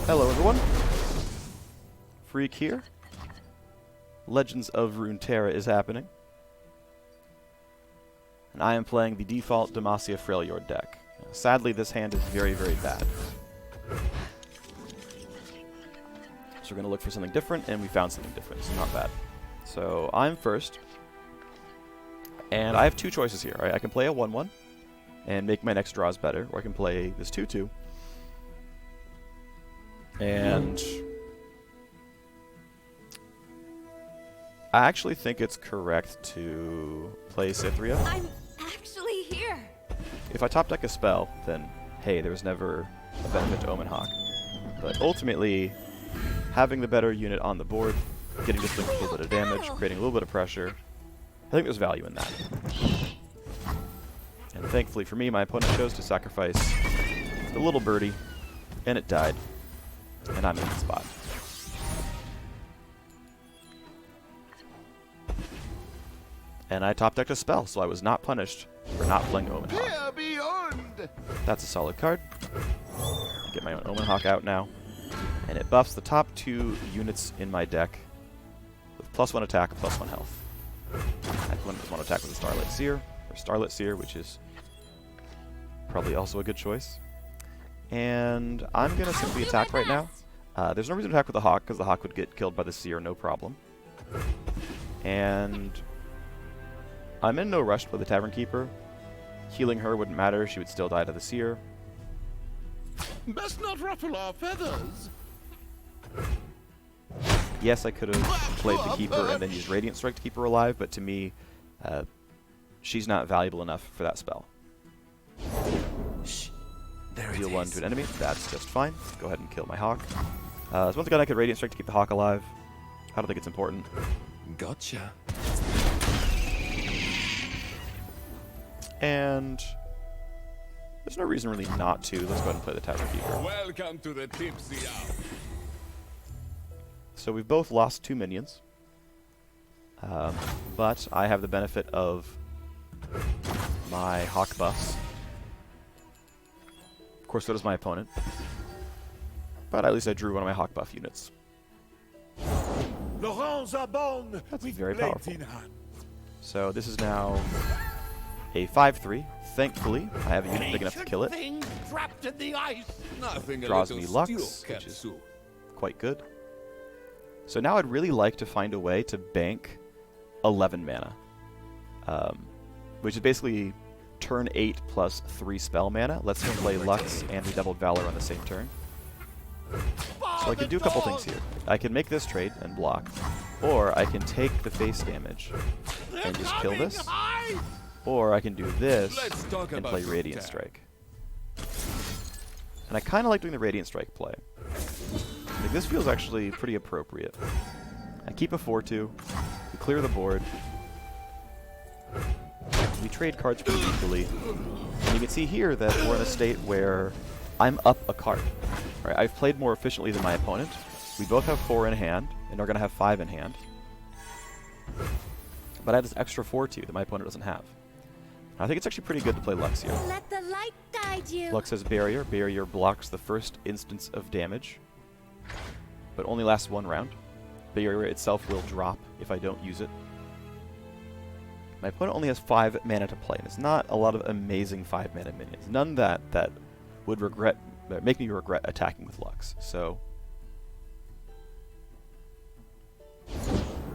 Hello everyone, Phreak here. Legends of Runeterra is happening. And I am playing the default Demacia Freljord deck. Sadly, this hand is very, very bad. So we're going to look for something different, and we found something different. It's not bad. So I'm first. And I have two choices here. Right? I can play a 1-1 and make my next draws better, or I can play this 2-2. And I actually think it's correct to play Cythria. I'm actually here. If I top deck a spell, then hey, there was never a benefit to Omen Hawk. But ultimately, having the better unit on the board, getting just a little bit of damage, creating a little bit of pressure, I think there's value in that. And thankfully for me, my opponent chose to sacrifice the little birdie, and it died. And I'm in the spot. And I top decked a spell, so I was not punished for not playing Omen Hawk. That's a solid card. I get my own Omen Hawk out now. And it buffs the top two units in my deck with +1 attack, +1 health. I have one attack with a Starlit Seer, or Starlit Seer, which is probably also a good choice. And I'm going to simply attack right now. There's no reason to attack with the Hawk, because the Hawk would get killed by the Seer, no problem. And I'm in no rush with the Tavern Keeper. Healing her wouldn't matter, she would still die to the Seer. Best not ruffle our feathers. Yes, I could have played the Keeper and then used Radiant Strike to keep her alive, but to me, she's not valuable enough for that spell. Shh. There Deal it 1 is. to an enemy, that's just fine. Go ahead and kill my Hawk. So once again, I could Radiant Strike to keep the Hawk alive. I don't think it's important. Gotcha. And there's no reason really not to. Let's go ahead and play the Tavern Keeper. Welcome to the tipsy hour. So we've both lost 2 minions. But I have the benefit of my Hawk buffs. Of course, so does my opponent. But at least I drew one of my Hawk buff units. That's very powerful. So this is now a 5-3. Thankfully, I have a unit big enough to kill it. Trapped in the ice. Nothing Draws me Lux, which is quite good. So now I'd really like to find a way to bank 11 mana. Which is basically turn 8 plus 3 spell mana. Let's him play Lux and Redoubled Valor on the same turn. So I can do a couple things here. I can make this trade and block, or I can take the face damage and just kill this, or I can do this and play Radiant Strike. And I kind of like doing the Radiant Strike play. Like, this feels actually pretty appropriate. I keep a 4-2, we clear the board, we trade cards pretty equally, and you can see here that we're in a state where I'm up a card. Right, I've played more efficiently than my opponent. We both have 4 in hand, and are going to have 5 in hand. But I have this extra 4-2 that my opponent doesn't have. I think it's actually pretty good to play Lux here. Let the light guide you. Lux has Barrier. Barrier blocks the first instance of damage, but only lasts 1 round. Barrier itself will drop if I don't use it. My opponent only has 5 mana to play, and it's not a lot of amazing 5 mana minions. None that would make me regret attacking with Lux. So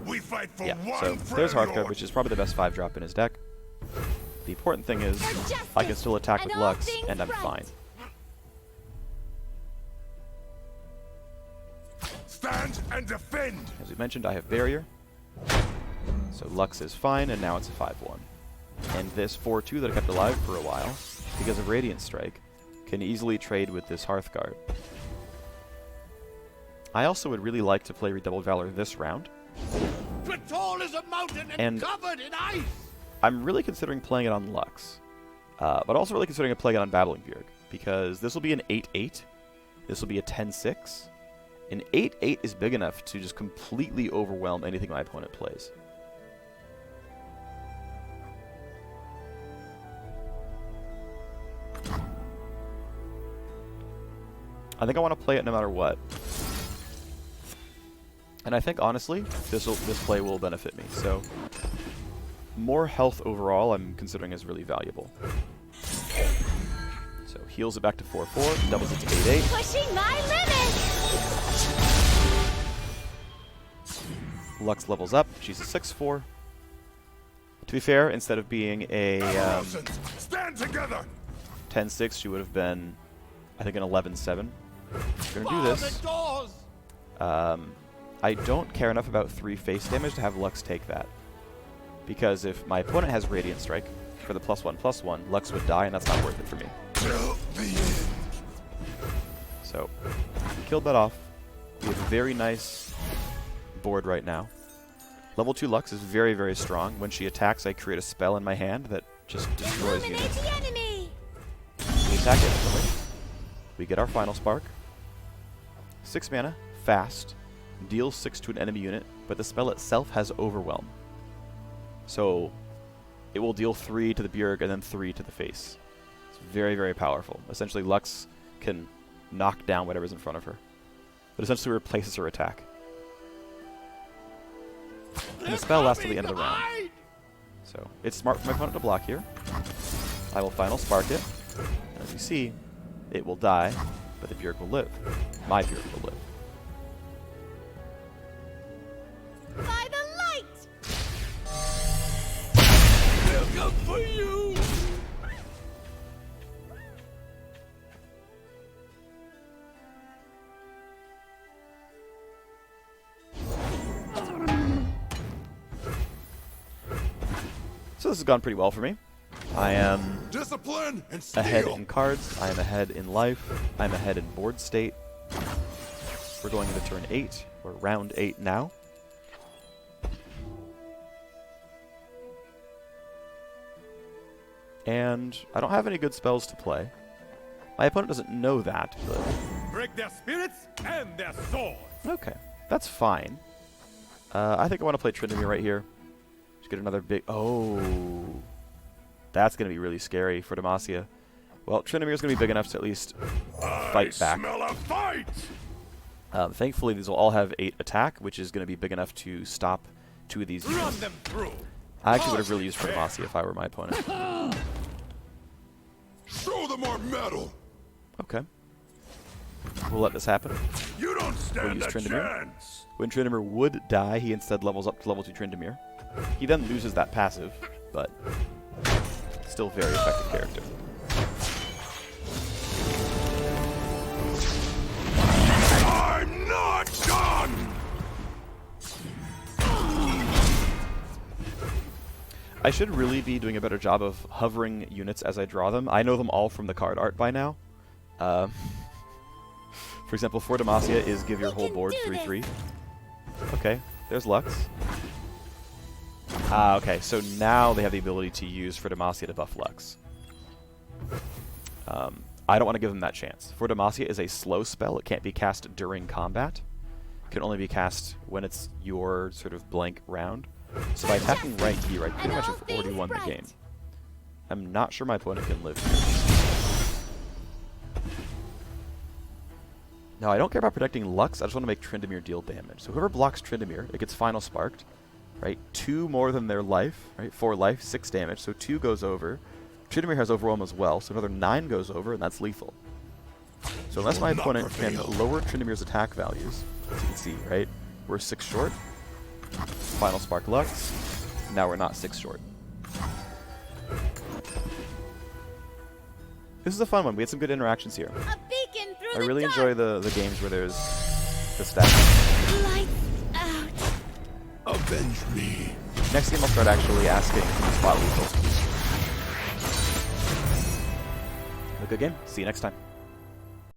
we fight for yeah, one so there's Hearthguard, Freljord. which is probably the best 5-drop in his deck. The important thing is I can still attack with Lux, and I'm fine. Stand and defend. As we mentioned, I have Barrier. So Lux is fine, and now it's a 5-1. And this 4-2 that I kept alive for a while, because of Radiant Strike, can easily trade with this Hearthguard. I also would really like to play Redoubled Valor this round. Tall as a mountain and covered in ice. I'm really considering playing it on Lux, but also really considering playing it on Babbling Beard, because this will be an 8-8, this will be a 10-6. An 8-8 is big enough to just completely overwhelm anything my opponent plays. I think I want to play it no matter what. And I think, honestly, this play will benefit me. So, more health overall I'm considering is really valuable. So, heals it back to 4-4, doubles it to 8-8. Pushing my limits! Lux levels up. She's a 6-4. To be fair, instead of being a Stand together. 10-6, she would have been, I think, an 11-7. We're going to do this. I don't care enough about 3 face damage to have Lux take that. Because if my opponent has Radiant Strike, for the +1/+1, Lux would die, and that's not worth it for me. So, killed that off. We have a very nice board right now. Level 2 Lux is very, very strong. When she attacks, I create a spell in my hand that just destroys Illuminate units. the enemy! We attack instantly. We get our final spark. 6 mana, fast, deals 6 to an enemy unit, but the spell itself has Overwhelm. So it will deal 3 to the Bjerg and then 3 to the face. It's very, very powerful. Essentially, Lux can knock down whatever's in front of her. But essentially replaces her attack. And the spell lasts till the end of the round. So it's smart for my opponent to block here. I will final spark it. And as you see, it will die, but the Bjerg will live. My Bjerg will live. By the light! They'll come for you! So this has gone pretty well for me. I am Discipline and ahead steel. in cards, I am ahead in life, I'm ahead in board state. We're going into turn 8, or round 8 now. And I don't have any good spells to play. My opponent doesn't know that, but... Break their spirits and their swords. Okay, that's fine. I think I want to play Tryndamere right here. Just get another big... Oh! That's going to be really scary for Demacia. Well, Tryndamere's going to be big enough to at least fight back. Smell a fight. Thankfully, these will all have 8 attack, which is going to be big enough to stop 2 of these Run units. them through! I actually would have really used for Demacia if I were my opponent. Show them our metal. Okay. We'll let this happen. You don't stand use a Tryndamere. chance. When Tryndamere would die, he instead levels up to level 2 Tryndamere. He then loses that passive, but still very effective character. I'm not done. I should really be doing a better job of hovering units as I draw them. I know them all from the card art by now. For example, for Demacia is give your whole board 3/3. Okay, there's Lux. Okay, so now they have the ability to use for Demacia to buff Lux. I don't want to give them that chance. For Demacia is a slow spell. It can't be cast during combat. It can only be cast when it's your sort of blank round. So by attacking right here, I pretty much have already won the game. I'm not sure my opponent can live here. No, I don't care about protecting Lux. I just want to make Tryndamere deal damage. So whoever blocks Tryndamere, it gets final sparked. Right? 2 more than their life. Right? 4 life, 6 damage. So 2 goes over. Tryndamere has Overwhelm as well, so another 9 goes over, and that's lethal. So unless my opponent can lower Tryndamere's attack values, as you can see, right? We're 6 short. Final Spark Lux. Now we're not 6 short. This is a fun one. We had some good interactions here. A beacon through I the really dark. enjoy the games where there's the stats. Lights out. Avenge me! Next game I'll start actually asking spot lethal. A good game. See you next time.